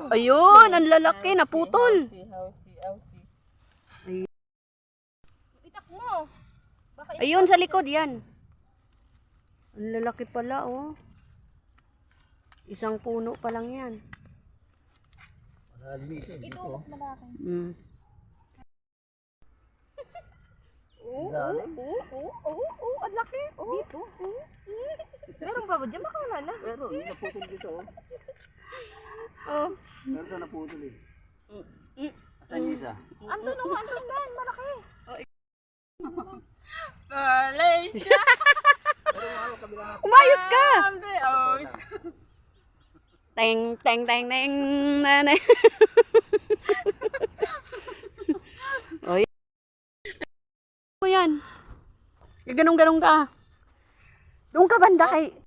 Ayun, ang lalaki, naputol. Itak mo. Ayun, sa likod, yan. Ang lalaki pala, oh. Isang puno pa lang yan. Ito, mas malaki. Mm. Ang laki. Dito. Meron ba dyan? Baka wala na. Meron, naputol dito. Oh. Meron sa naputol eh. Asan yung isa? Andun o, andun yan. Malaki. Malaysia. Umayos ka! Oh, Teng, teng, teng, teng, nanay. Oy. Mo yan. Ganun-ganun ka. Doon ka banda kay